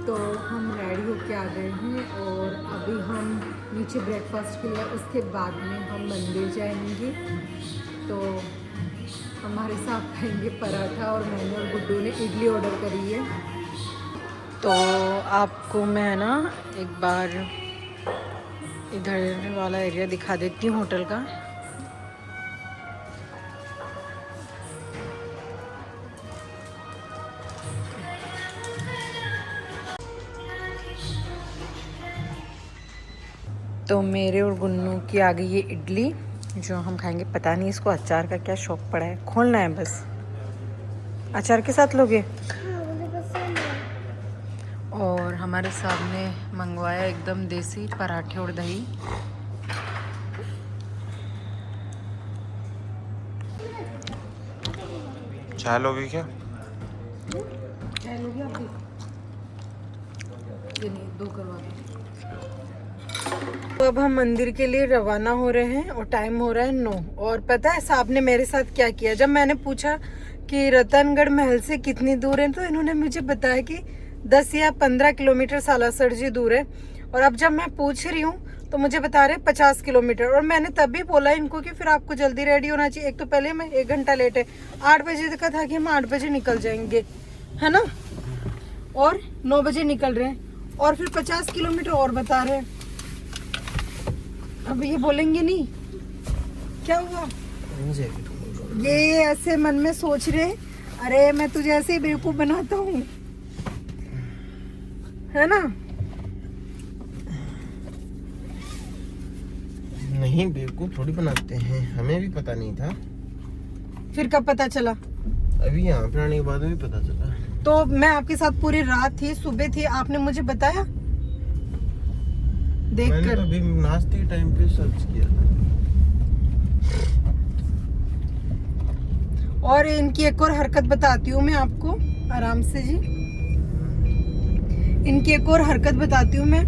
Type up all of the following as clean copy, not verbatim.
तो हम रेडी होके आ गए हैं और अभी हम नीचे ब्रेकफास्ट के लिए, उसके बाद में हम मंदिर जाएंगे। तो हमारे साथ खाएंगे पराठा और मैंने और गुड्डू ने इडली ऑर्डर करी है। तो आपको मैं ना एक बार इधर वाला एरिया दिखा देती हूँ होटल का। तो मेरे और गुन्नू की आ गई ये इडली जो हम खाएंगे। पता नहीं इसको अचार का क्या शौक पड़ा है, खोलना है बस। अचार के साथ लोगे? और हमारे सामने मंगवाया एकदम देसी पराठे और दही। चाय लोगी क्या? चाय लोगी आप भी? दो करवा दो। तो अब हम मंदिर के लिए रवाना हो रहे हैं और टाइम हो रहा है 9। और पता है साहब ने मेरे साथ क्या किया? जब मैंने पूछा कि रतनगढ़ महल से कितनी दूर है तो इन्होंने मुझे बताया कि 10 या 15 किलोमीटर सालासर जी दूर है। और अब जब मैं पूछ रही हूँ तो मुझे बता रहे 50 किलोमीटर। और मैंने तभी बोला इनको कि फिर आपको जल्दी रेडी होना चाहिए। एक तो पहले मैं 1 घंटा लेट है, 8 बजे का था कि हम 8 बजे निकल जाएंगे, है ना? और 9 बजे निकल रहे हैं और फिर 50 किलोमीटर और बता रहे हैं। अब ये बोलेंगे नहीं क्या हुआ? ये ऐसे मन में सोच रहे अरे मैं तुझे ऐसे ही बेवकूफ बनाता हूँ, है ना? नहीं, बेवकूफ थोड़ी बनाते हैं, हमें भी पता नहीं था। फिर कब पता चला? अभी यहाँ पे आने के बाद भी पता चला। तो मैं आपके साथ पूरी रात थी, सुबह थी, आपने मुझे बताया देखकर। मैंने तो अभी नाश्ते के टाइम पे सर्च किया था। और इनकी एक और हरकत बताती हूँ मैं आपको, आराम से जी। इनकी एक और हरकत बताती हूँ मैं।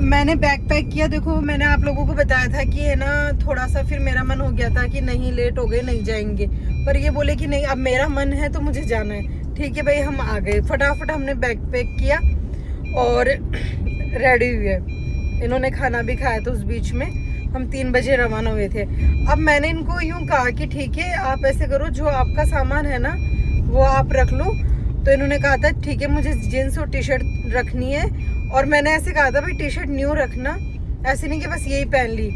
मैंने बैग पैक किया, देखो मैंने आप लोगों को बताया था कि है ना, थोड़ा सा फिर मेरा मन हो गया था कि नहीं लेट हो गए नहीं जाएंगे, पर ये बोले कि नहीं अब मेरा मन है तो मुझे जाना है। ठीक है भाई, हम आ गए। फटाफट हमने बैग पैक किया और रेडी हुए। इन्होंने खाना भी खाया था उस बीच में। हम 3 बजे रवाना हुए थे। अब मैंने इनको यूं कहा कि ठीक है आप ऐसे करो, जो आपका सामान है ना वो आप रख लो। तो इन्होंने कहा था ठीक है मुझे जीन्स और टी शर्ट रखनी है। और मैंने ऐसे कहा था भाई टी शर्ट न्यू रखना, ऐसे नहीं कि बस यही पहन ली।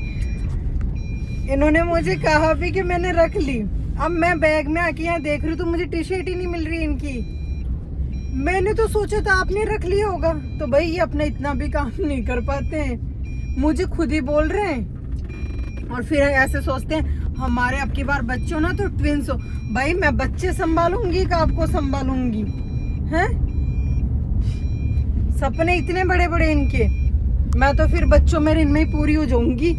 इन्होंने मुझे कहा भी कि मैंने रख ली। अब मैं बैग में आके यहाँ देख रही हूँ तो मुझे टी शर्ट ही नहीं मिल रही इनकी। मैंने तो सोचा था आपने रख लिया होगा। तो भाई ये अपना इतना भी काम नहीं कर पाते हैं, मुझे खुद ही बोल रहे हैं। और फिर ऐसे सोचते हैं हमारे अब की बार बच्चों ना तो ट्विंस हो। भाई मैं बच्चे संभालूंगी कि आपको संभालूंगी? हैं सपने इतने बड़े बड़े इनके। मैं तो फिर बच्चों में इनमें ही पूरी हो जाऊंगी।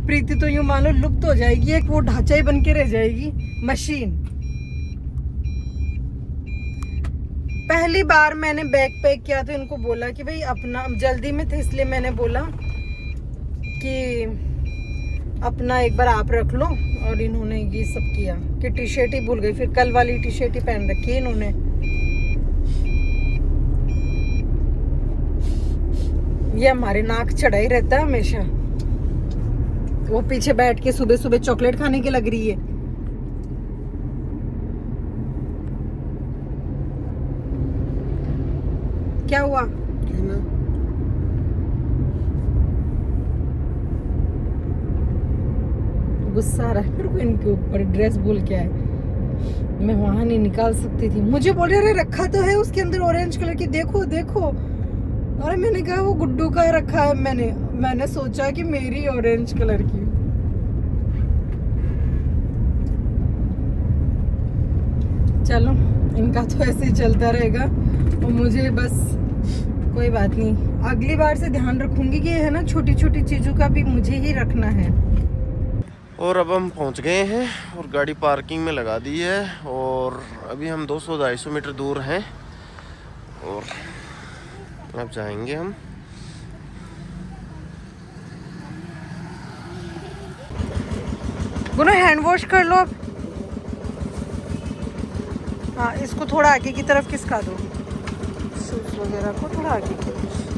प्रीति तो यूं मान लो लुप्त हो जाएगी, एक वो ढांचा ही बन के रह जाएगी, मशीन। पहली बार मैंने बैग पैक किया तो इनको बोला कि भाई अपना, जल्दी में थे इसलिए मैंने बोला कि अपना एक बार आप रख लो। और इन्होंने ये सब किया कि टी शर्ट ही भूल गई। फिर कल वाली टी शर्ट ही पहन रखी है इन्होंने। ये हमारे नाक चढ़ा ही रहता है हमेशा। वो पीछे बैठ के सुबह सुबह चॉकलेट खाने की लग रही है। क्या हुआ? गुस्सा आ रहा है मेरे को इनके ऊपर। ड्रेस भूल के आए, मैं वहां नहीं निकाल सकती थी। मुझे बोले अरे रखा तो है उसके अंदर ऑरेंज कलर की, देखो देखो। अरे मैंने कहा वो गुड्डू का रखा है। मैंने सोचा कि मेरी ऑरेंज कलर की। चलो इनका तो ऐसे ही चलता रहेगा और मुझे बस कोई बात नहीं, अगली बार से ध्यान रखूंगी कि है ना छोटी छोटी चीजों का भी मुझे ही रखना है। और अब हम पहुंच गए हैं और गाड़ी पार्किंग में लगा दी है। और अभी हम 200-250 मीटर दूर हैं और अब जाएंगे हम। गुनो हैंड वॉश कर लो अब। हाँ इसको थोड़ा आगे की तरफ खिसका दो। शूज वगैरह को थोड़ा आगे की तरफ।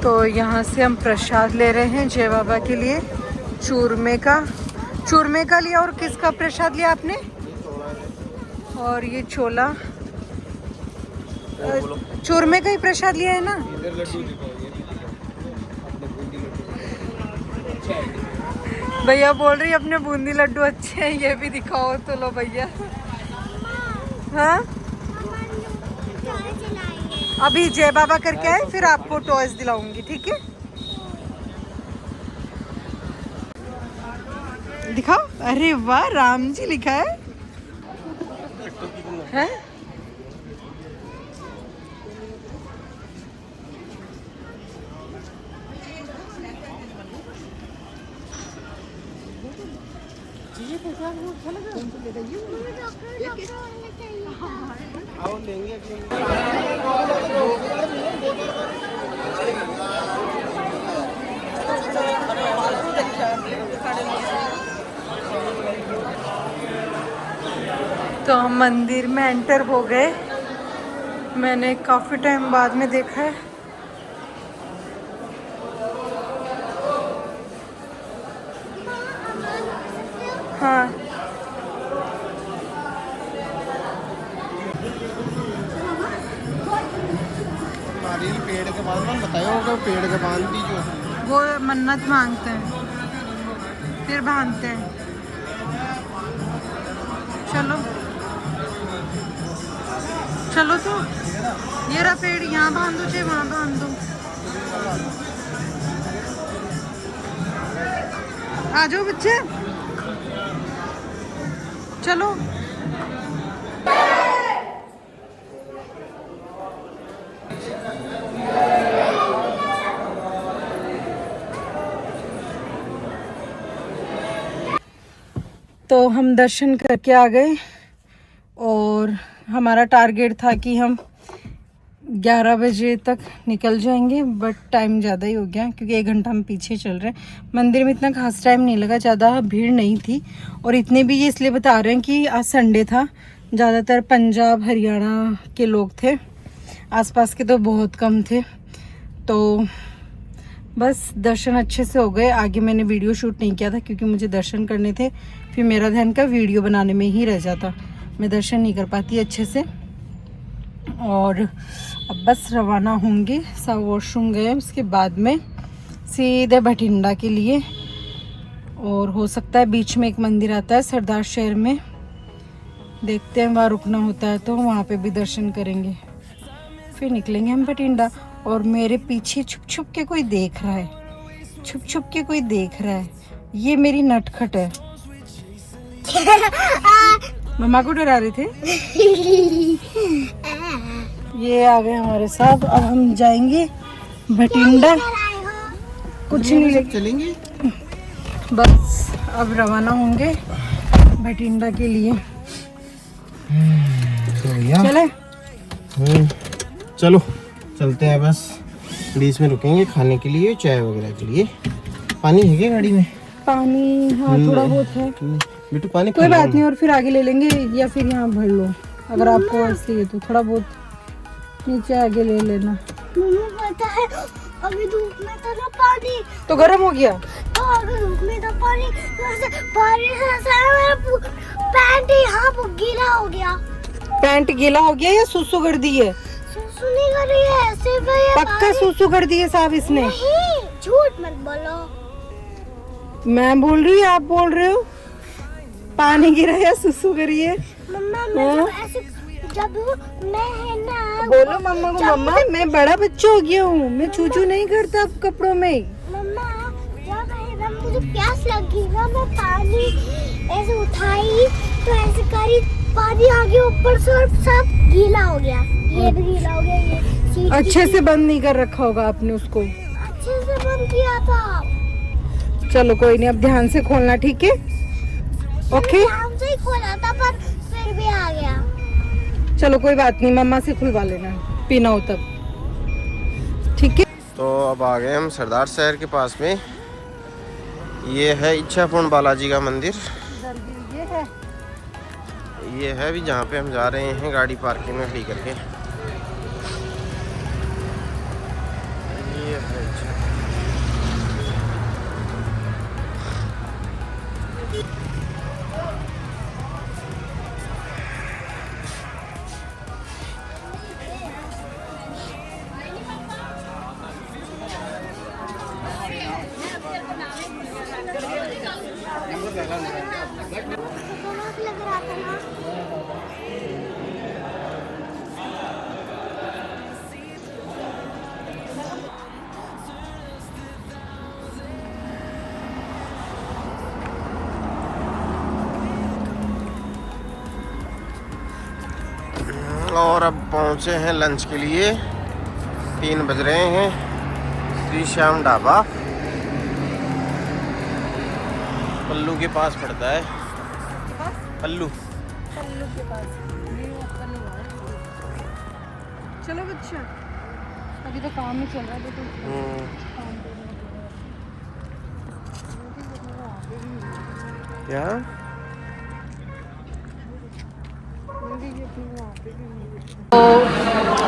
तो यहाँ से हम प्रसाद ले रहे हैं जय बाबा के लिए, चूरमे का लिया। और किसका प्रसाद लिया आपने? और ये छोला, चूरमे का ही प्रसाद लिया है ना? भैया बोल रही अपने बूंदी लड्डू अच्छे हैं, ये भी दिखाओ तो। लो भैया, हाँ अभी जय बाबा करके आए, फिर आपको टॉयज दिलाऊंगी, ठीक है? दिखाओ। अरे वाह, राम जी लिखा है, हैं? तो हम मंदिर में एंटर हो गए। मैंने काफ़ी टाइम बाद में देखा है। हाँ नारियल पेड़ के बाद में बताया पेड़ के बांध दी जो वो मन्नत मांगते हैं, फिर बांधते हैं। चलो चलो, तो ये रहा पेड़, यहाँ बांध दो चाहे वहाँ बांध दो। आ जाओ बच्चे, चलो। तो हम दर्शन करके आ गए और हमारा टारगेट था कि हम 11 बजे तक निकल जाएंगे, बट टाइम ज़्यादा ही हो गया क्योंकि 1 घंटा हम पीछे चल रहे हैं। मंदिर में इतना खास टाइम नहीं लगा, ज़्यादा भीड़ नहीं थी। और इतने भी ये इसलिए बता रहे हैं कि आज संडे था, ज़्यादातर पंजाब हरियाणा के लोग थे, आसपास के तो बहुत कम थे। तो बस दर्शन अच्छे से हो गए। आगे मैंने वीडियो शूट नहीं किया था क्योंकि मुझे दर्शन करने थे, फिर मेरा ध्यान का वीडियो बनाने में ही रह जाता, मैं दर्शन नहीं कर पाती अच्छे से। और अब बस रवाना होंगे। सब वॉशरूम गए, उसके बाद में सीधे भटिंडा के लिए। और हो सकता है बीच में एक मंदिर आता है सरदार शहर में, देखते हैं वहाँ रुकना होता है तो वहाँ पे भी दर्शन करेंगे, फिर निकलेंगे हम भटिंडा। और मेरे पीछे छुप छुप के कोई देख रहा है, छुप छुप के कोई देख रहा है। ये मेरी नटखट है। मम्मा को डरा रहे थे। ये आ गए हमारे साथ। अब हम जाएंगे भटिंडा, कुछ नहीं लेके चलेंगे, बस अब रवाना होंगे भटिंडा के लिए। चले चलो चलते हैं। बस बीच में रुकेंगे खाने के लिए, चाय वगैरह के लिए। पानी है क्या गाड़ी में? पानी हाँ थोड़ा बहुत है बेटू, पानी कोई बात नहीं, और फिर आगे ले लेंगे या फिर यहाँ भर लो अगर आपको ऐसे है तो। थोड़ा बहुत नीचे आगे ले लेना। पता है अभी धूप में था ना पानी, तो गर्म हो गया। अगर धूप में था पानी, पैंट यहाँ गीला हो गया। पैंट गीला हो गया या सुसु कर दी है? सुसु नहीं कर रही है, सिर्फ ये पक्का सुसु कर दी है साहब इसने? नहीं, झूठ मत बोलो। मैं बोल रही हूँ, आप बोल रहे हो? पानी गिरा या सुसु करी है? मम्मा मैं ऐसे जब मैं है ना, बोलो मम्मा को, मम्मा मैं बड़ा बच्चा हो गया हूँ, मैं चूचू नहीं करता अब कपड़ों में। मम्मा जब है ना मुझे प्यास लगी ना, मैं पानी ऐसे उठाई तो ऐसे करी, पानी आगे ऊपर से और सब गीला हो गया। ये भी गीला हो गया। ये सीट अच्छे से बंद नहीं कर रखा होगा आपने उसको। अच्छे से बंद किया था। चलो कोई नहीं, अब ध्यान से खोलना, ठीक है? ओके आराम से ही खोला था पर फिर भी आ गया। चलो कोई बात नहीं, मम्मा से खुलवा लेना पीना हो तब, ठीक है। तो अब आ गए हम सरदार शहर के पास में। ये है इच्छापुर बालाजी का मंदिर। ये है भी जहाँ पे हम जा रहे हैं गाड़ी पार्किंग में खड़ी करके। ये है लग रहा था ना। और अब पहुँचे हैं लंच के लिए। 3 बज रहे हैं। श्री श्याम ढाबा पल्लू के पास पड़ता है। पल्लू के पास चलो बच्चा, अभी तो काम ही चल रहा है। क्या तो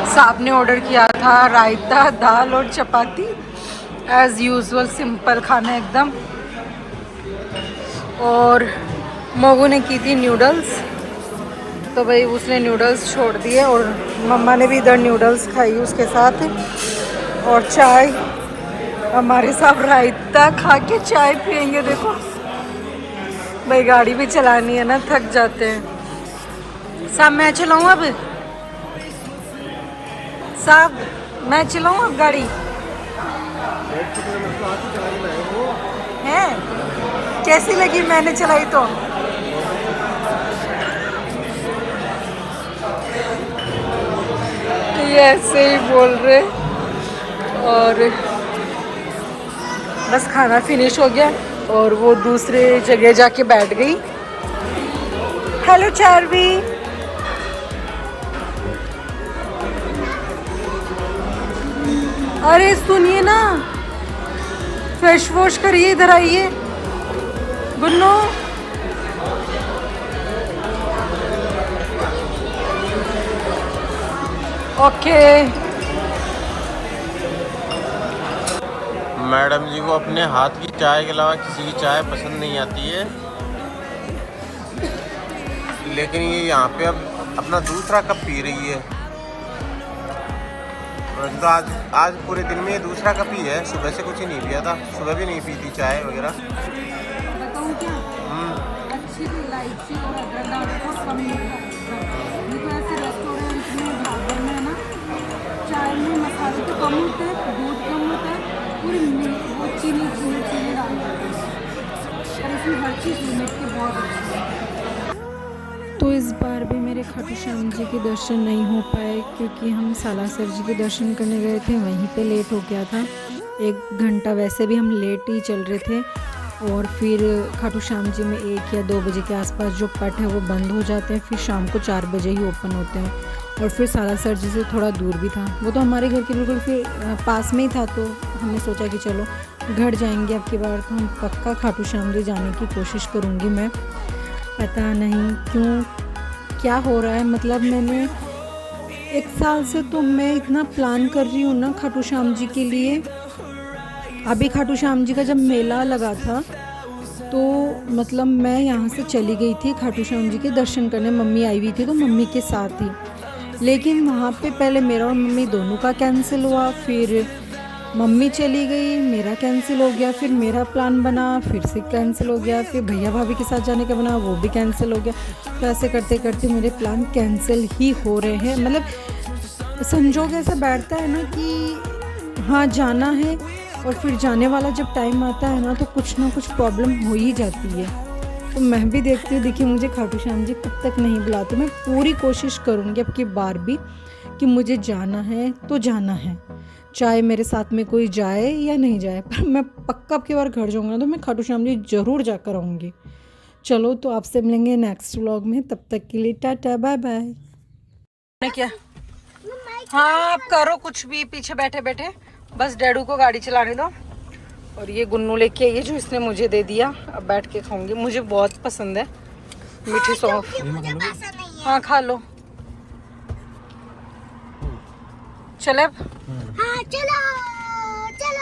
साहब ने ऑर्डर किया था रायता, दाल और चपाती, एज यूजुअल सिंपल खाना एकदम। और मोगू ने की थी नूडल्स, तो भाई उसने नूडल्स छोड़ दिए और मम्मा ने भी इधर नूडल्स खाई उसके साथ, और चाय। हमारे साथ रायता खा के चाय पियेंगे। देखो भाई गाड़ी भी चलानी है ना, थक जाते हैं। साहब मैं चलाऊँ अब, साहब मैं चलाऊँ अब गाड़ी है। कैसी लगी मैंने चलाई तो? ये ऐसे ही बोल रहे। और बस खाना फिनिश हो गया और वो दूसरे जगह जाके बैठ गई। हेलो चारवी, अरे सुनिए ना, फेस वॉश करिए, इधर आइए। गुन्नू ओके। मैडम जी को अपने हाथ की चाय के अलावा किसी की चाय पसंद नहीं आती है, लेकिन ये यहाँ पे अब अपना दूसरा कप पी रही है। तो आज पूरे दिन में ये दूसरा कप ही है। सुबह से कुछ ही नहीं पिया था, सुबह भी नहीं पी थी चाय वगैरह। बताऊँ क्या? अच्छी इलायची और अदरक डाल के कम नहीं तो ऐसे रेस्टोरेंट में ढाबे में ना चाय में मसाले तो कम होते हैं, दूध कम होता है, पूरी वो चीनी डाल देते हैं, और इसमें हर चीज़ लिमिट की बहुत अच्छी है। तो इस बार भी मेरे खाटू श्याम जी के दर्शन नहीं हो पाए, क्योंकि हम सालासर जी के दर्शन करने गए थे, वहीं पे लेट हो गया था 1 घंटा। वैसे भी हम लेट ही चल रहे थे, और फिर खाटू श्याम जी में 1 या 2 बजे के आसपास जो पट है वो बंद हो जाते हैं, फिर शाम को 4 बजे ही ओपन होते हैं। और फिर सालासर जी से थोड़ा दूर भी था, वो तो हमारे घर के बिल्कुल फिर पास में ही था, तो हमने सोचा कि चलो घर जाएंगे अब की बार, तो हम पक्का खाटू श्याम जी जाने की कोशिश करूँगी मैं। पता नहीं क्यों क्या हो रहा है, मतलब मैंने 1 साल से तो मैं इतना प्लान कर रही हूँ ना खाटू श्याम जी के लिए। अभी खाटू श्याम जी का जब मेला लगा था तो मतलब मैं यहाँ से चली गई थी खाटू श्याम जी के दर्शन करने, मम्मी आई हुई थी तो मम्मी के साथ ही। लेकिन वहाँ पे पहले मेरा और मम्मी दोनों का कैंसिल हुआ, फिर मम्मी चली गई, मेरा कैंसिल हो गया, फिर मेरा प्लान बना, फिर से कैंसिल हो गया, फिर भैया भाभी के साथ जाने का बना, वो भी कैंसिल हो गया। तो ऐसे करते करते मेरे प्लान कैंसिल ही हो रहे हैं। मतलब संजोग ऐसा बैठता है ना कि हाँ जाना है, और फिर जाने वाला जब टाइम आता है ना तो कुछ ना कुछ प्रॉब्लम हो ही जाती है। तो मैं भी देखती हूँ, देखिए मुझे खाटू श्याम जी कब तक नहीं बुलाते। मैं पूरी कोशिश करूँगी अब की बार भी कि मुझे जाना है तो जाना है, चाहे मेरे साथ में कोई जाए या नहीं जाए, पर मैं पक्का अब की बार घर जाऊँगा ना तो मैं खाटू श्याम जी ज़रूर जाकर आऊँगी। चलो तो आपसे मिलेंगे नेक्स्ट व्लॉग में, तब तक के लिए टाटा बाय बाय। क्या हाँ आप करो कुछ भी पीछे बैठे बैठे, बस डैडू को गाड़ी चलाने दो। और ये गुन्नू लेके आई है जो इसने मुझे दे दिया, अब बैठ के खाऊंगी, मुझे बहुत पसंद है मीठी सौंफ। हाँ खा लो, चले अब। हाँ चलो चलो।